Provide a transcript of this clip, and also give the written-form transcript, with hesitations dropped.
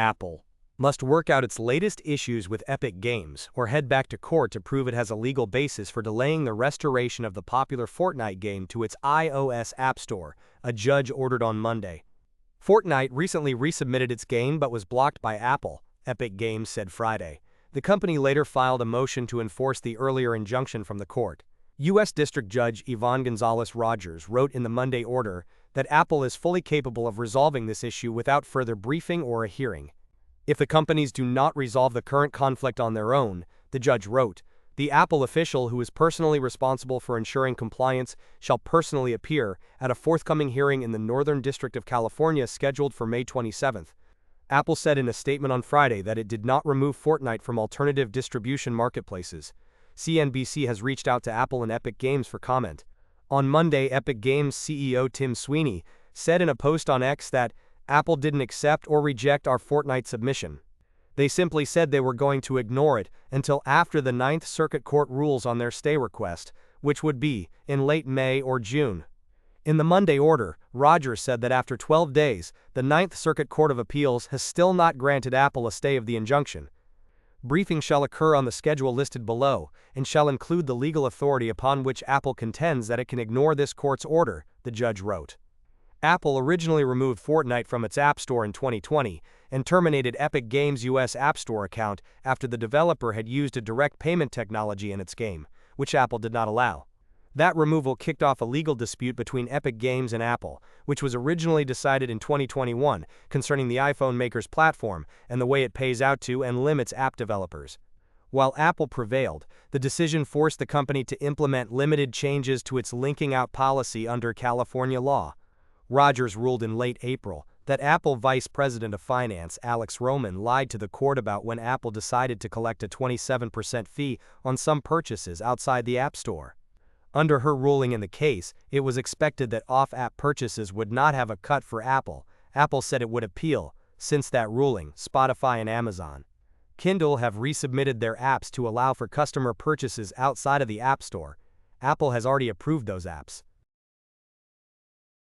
Apple must work out its latest issues with Epic Games or head back to court to prove it has a legal basis for delaying the restoration of the popular Fortnite game to its iOS App Store, a judge ordered on Monday. Fortnite recently resubmitted its game but was blocked by Apple, Epic Games said Friday. The company later filed a motion to enforce the earlier injunction from the court. U.S. District Judge Yvonne Gonzalez-Rogers wrote in the Monday order that Apple is fully capable of resolving this issue without further briefing or a hearing. If the companies do not resolve the current conflict on their own, the judge wrote, the Apple official who is personally responsible for ensuring compliance shall personally appear at a forthcoming hearing in the Northern District of California scheduled for May 27. Apple said in a statement on Friday that it did not remove Fortnite from alternative distribution marketplaces. CNBC has reached out to Apple and Epic Games for comment. On Monday, Epic Games CEO Tim Sweeney said in a post on X that Apple didn't accept or reject our Fortnite submission. They simply said they were going to ignore it until after the Ninth Circuit Court rules on their stay request, which would be in late May or June. In the Monday order, Rogers said that after 12 days, the Ninth Circuit Court of Appeals has still not granted Apple a stay of the injunction. Briefing shall occur on the schedule listed below and shall include the legal authority upon which Apple contends that it can ignore this court's order, the judge wrote. Apple originally removed Fortnite from its App Store in 2020 and terminated Epic Games' U.S. App Store account after the developer had used a direct payment technology in its game, which Apple did not allow. That removal kicked off a legal dispute between Epic Games and Apple, which was originally decided in 2021 concerning the iPhone maker's platform and the way it pays out to and limits app developers. While Apple prevailed, the decision forced the company to implement limited changes to its linking out policy under California law. Rogers ruled in late April that Apple Vice President of Finance Alex Roman lied to the court about when Apple decided to collect a 27% fee on some purchases outside the App Store. Under her ruling in the case, it was expected that off-app purchases would not have a cut for Apple. Apple said it would appeal. Since that ruling, Spotify and Amazon Kindle have resubmitted their apps to allow for customer purchases outside of the App Store. Apple has already approved those apps.